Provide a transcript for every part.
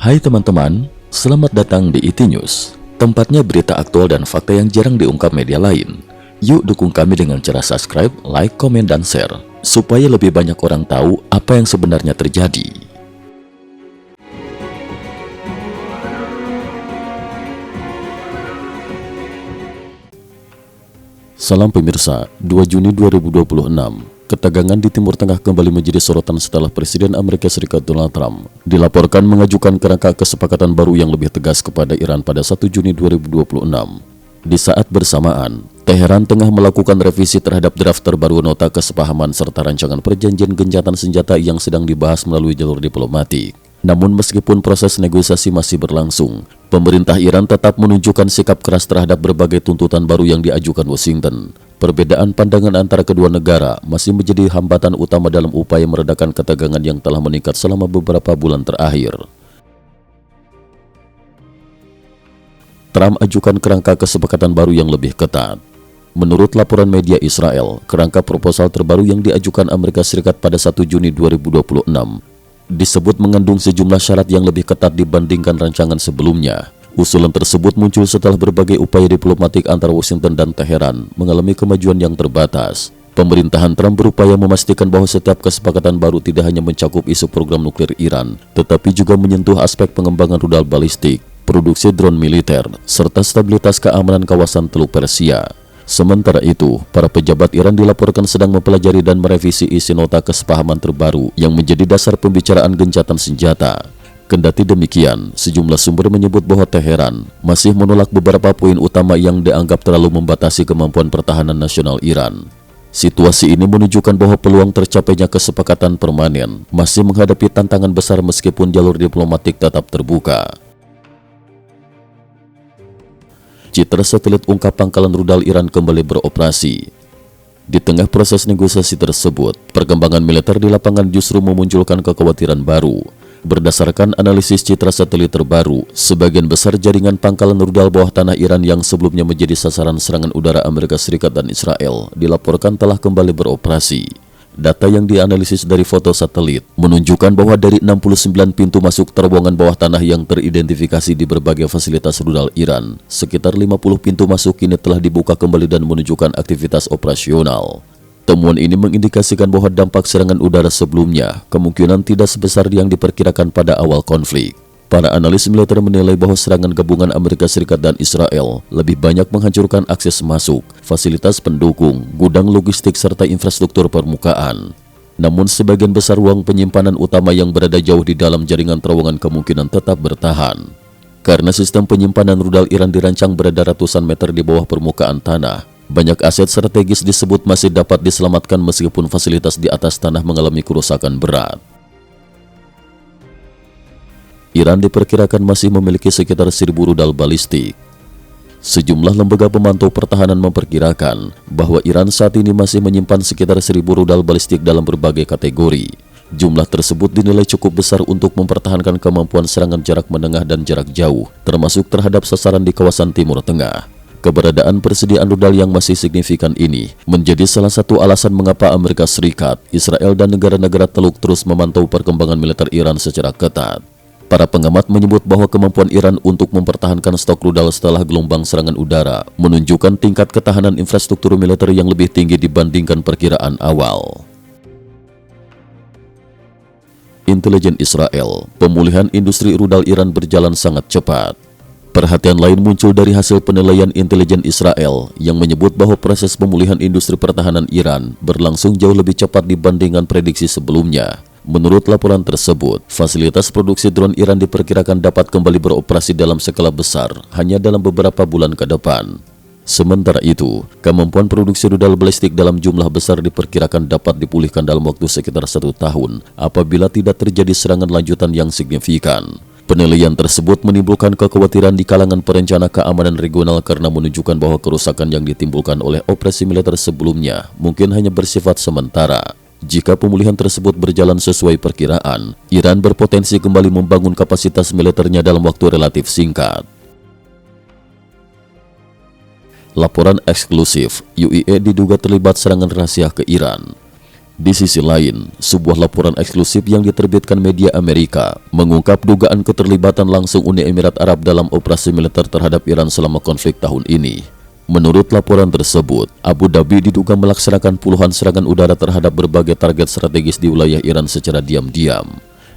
Hai teman-teman, selamat datang di IT News, tempatnya berita aktual dan fakta yang jarang diungkap media lain. Yuk dukung kami dengan cara subscribe, like, komen, dan share, supaya lebih banyak orang tahu apa yang sebenarnya terjadi. Salam pemirsa, 2 Juni 2026. Ketegangan di Timur Tengah kembali menjadi sorotan setelah Presiden Amerika Serikat Donald Trump dilaporkan mengajukan kerangka kesepakatan baru yang lebih tegas kepada Iran pada 1 Juni 2026. Di saat bersamaan, Teheran tengah melakukan revisi terhadap draft terbaru nota kesepahaman serta rancangan perjanjian gencatan senjata yang sedang dibahas melalui jalur diplomatik. Namun meskipun proses negosiasi masih berlangsung, pemerintah Iran tetap menunjukkan sikap keras terhadap berbagai tuntutan baru yang diajukan Washington. Perbedaan pandangan antara kedua negara masih menjadi hambatan utama dalam upaya meredakan ketegangan yang telah meningkat selama beberapa bulan terakhir. Trump ajukan kerangka kesepakatan baru yang lebih ketat. Menurut laporan media Israel, kerangka proposal terbaru yang diajukan Amerika Serikat pada 1 Juni 2026 disebut mengandung sejumlah syarat yang lebih ketat dibandingkan rancangan sebelumnya. Usulan tersebut muncul setelah berbagai upaya diplomatik antara Washington dan Teheran mengalami kemajuan yang terbatas. Pemerintahan Trump berupaya memastikan bahwa setiap kesepakatan baru tidak hanya mencakup isu program nuklir Iran, tetapi juga menyentuh aspek pengembangan rudal balistik, produksi drone militer, serta stabilitas keamanan kawasan Teluk Persia. Sementara itu, para pejabat Iran dilaporkan sedang mempelajari dan merevisi isi nota kesepahaman terbaru yang menjadi dasar pembicaraan gencatan senjata. Kendati demikian, sejumlah sumber menyebut bahwa Teheran masih menolak beberapa poin utama yang dianggap terlalu membatasi kemampuan pertahanan nasional Iran. Situasi ini menunjukkan bahwa peluang tercapainya kesepakatan permanen masih menghadapi tantangan besar meskipun jalur diplomatik tetap terbuka. Citra satelit ungkap pangkalan rudal Iran kembali beroperasi. Di tengah proses negosiasi tersebut, perkembangan militer di lapangan justru memunculkan kekhawatiran baru. Berdasarkan analisis citra satelit terbaru, sebagian besar jaringan pangkalan rudal bawah tanah Iran yang sebelumnya menjadi sasaran serangan udara Amerika Serikat dan Israel dilaporkan telah kembali beroperasi. Data yang dianalisis dari foto satelit menunjukkan bahwa dari 69 pintu masuk terowongan bawah tanah yang teridentifikasi di berbagai fasilitas rudal Iran, sekitar 50 pintu masuk kini telah dibuka kembali dan menunjukkan aktivitas operasional. Temuan ini mengindikasikan bahwa dampak serangan udara sebelumnya kemungkinan tidak sebesar yang diperkirakan pada awal konflik. Para analis militer menilai bahwa serangan gabungan Amerika Serikat dan Israel lebih banyak menghancurkan akses masuk, fasilitas pendukung, gudang logistik serta infrastruktur permukaan. Namun sebagian besar ruang penyimpanan utama yang berada jauh di dalam jaringan terowongan kemungkinan tetap bertahan. Karena sistem penyimpanan rudal Iran dirancang berada ratusan meter di bawah permukaan tanah, banyak aset strategis disebut masih dapat diselamatkan meskipun fasilitas di atas tanah mengalami kerusakan berat. Iran diperkirakan masih memiliki sekitar 1.000 rudal balistik. Sejumlah lembaga pemantau pertahanan memperkirakan bahwa Iran saat ini masih menyimpan sekitar 1.000 rudal balistik dalam berbagai kategori. Jumlah tersebut dinilai cukup besar untuk mempertahankan kemampuan serangan jarak menengah dan jarak jauh, termasuk terhadap sasaran di kawasan Timur Tengah. Keberadaan persediaan rudal yang masih signifikan ini menjadi salah satu alasan mengapa Amerika Serikat, Israel, dan negara-negara Teluk terus memantau perkembangan militer Iran secara ketat. Para pengamat menyebut bahwa kemampuan Iran untuk mempertahankan stok rudal setelah gelombang serangan udara menunjukkan tingkat ketahanan infrastruktur militer yang lebih tinggi dibandingkan perkiraan awal. Intelijen Israel, pemulihan industri rudal Iran berjalan sangat cepat. Perhatian lain muncul dari hasil penilaian intelijen Israel yang menyebut bahwa proses pemulihan industri pertahanan Iran berlangsung jauh lebih cepat dibandingkan prediksi sebelumnya. Menurut laporan tersebut, fasilitas produksi drone Iran diperkirakan dapat kembali beroperasi dalam skala besar hanya dalam beberapa bulan ke depan. Sementara itu, kemampuan produksi rudal balistik dalam jumlah besar diperkirakan dapat dipulihkan dalam waktu sekitar 1 tahun apabila tidak terjadi serangan lanjutan yang signifikan. Penilaian tersebut menimbulkan kekhawatiran di kalangan perencana keamanan regional karena menunjukkan bahwa kerusakan yang ditimbulkan oleh operasi militer sebelumnya mungkin hanya bersifat sementara. Jika pemulihan tersebut berjalan sesuai perkiraan, Iran berpotensi kembali membangun kapasitas militernya dalam waktu relatif singkat. Laporan eksklusif, UIE diduga terlibat serangan rahasia ke Iran. Di sisi lain, sebuah laporan eksklusif yang diterbitkan media Amerika mengungkap dugaan keterlibatan langsung Uni Emirat Arab dalam operasi militer terhadap Iran selama konflik tahun ini. Menurut laporan tersebut, Abu Dhabi diduga melaksanakan puluhan serangan udara terhadap berbagai target strategis di wilayah Iran secara diam-diam.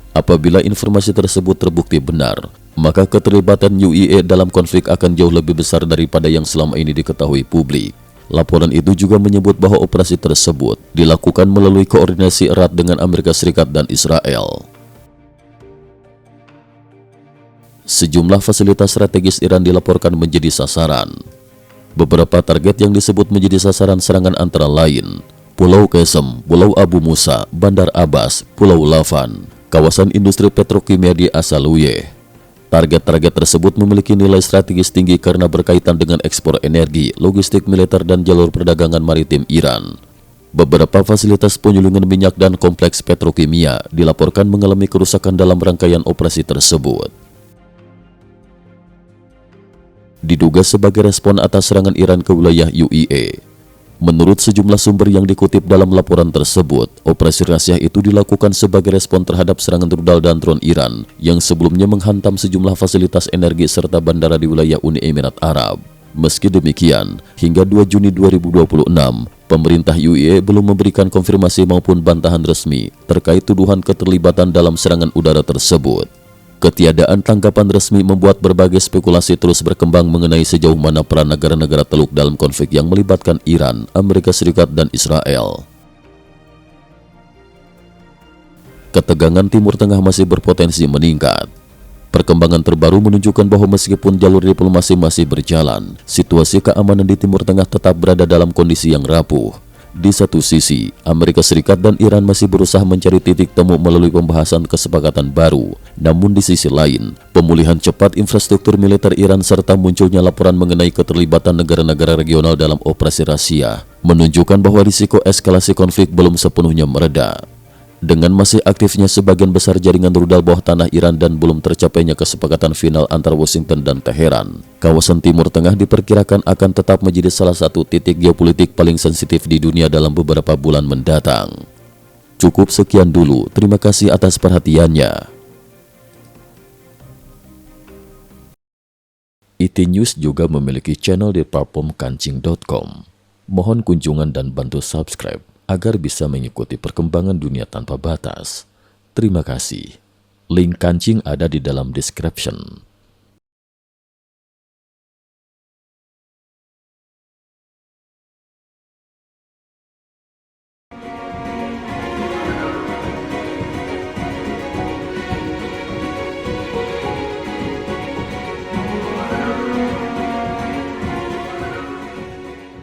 Apabila informasi tersebut terbukti benar, maka keterlibatan UAE dalam konflik akan jauh lebih besar daripada yang selama ini diketahui publik. Laporan itu juga menyebut bahwa operasi tersebut dilakukan melalui koordinasi erat dengan Amerika Serikat dan Israel. Sejumlah fasilitas strategis Iran dilaporkan menjadi sasaran. Beberapa target yang disebut menjadi sasaran serangan antara lain Pulau Qesem, Pulau Abu Musa, Bandar Abbas, Pulau Lavan, kawasan industri petrokimia di Asaluye. Target-target tersebut memiliki nilai strategis tinggi karena berkaitan dengan ekspor energi, logistik militer, dan jalur perdagangan maritim Iran. Beberapa fasilitas penyulingan minyak dan kompleks petrokimia dilaporkan mengalami kerusakan dalam rangkaian operasi tersebut. Diduga sebagai respon atas serangan Iran ke wilayah UAE. Menurut sejumlah sumber yang dikutip dalam laporan tersebut, operasi rahasia itu dilakukan sebagai respon terhadap serangan rudal dan drone Iran yang sebelumnya menghantam sejumlah fasilitas energi serta bandara di wilayah Uni Emirat Arab. Meski demikian, hingga 2 Juni 2026, pemerintah UAE belum memberikan konfirmasi maupun bantahan resmi terkait tuduhan keterlibatan dalam serangan udara tersebut. Ketiadaan tanggapan resmi membuat berbagai spekulasi terus berkembang mengenai sejauh mana peran negara-negara Teluk dalam konflik yang melibatkan Iran, Amerika Serikat, dan Israel. Ketegangan Timur Tengah masih berpotensi meningkat. Perkembangan terbaru menunjukkan bahwa meskipun jalur diplomasi masih berjalan, situasi keamanan di Timur Tengah tetap berada dalam kondisi yang rapuh. Di satu sisi, Amerika Serikat dan Iran masih berusaha mencari titik temu melalui pembahasan kesepakatan baru. Namun di sisi lain, pemulihan cepat infrastruktur militer Iran serta munculnya laporan mengenai keterlibatan negara-negara regional dalam operasi rahasia menunjukkan bahwa risiko eskalasi konflik belum sepenuhnya mereda. Dengan masih aktifnya sebagian besar jaringan rudal bawah tanah Iran dan belum tercapainya kesepakatan final antara Washington dan Teheran, kawasan Timur Tengah diperkirakan akan tetap menjadi salah satu titik geopolitik paling sensitif di dunia dalam beberapa bulan mendatang. Cukup sekian dulu, terima kasih atas perhatiannya. IT News juga memiliki channel di platform kancing.com. Mohon kunjungan dan bantu subscribe agar bisa mengikuti perkembangan dunia tanpa batas. Terima kasih. Link kancing ada di dalam description.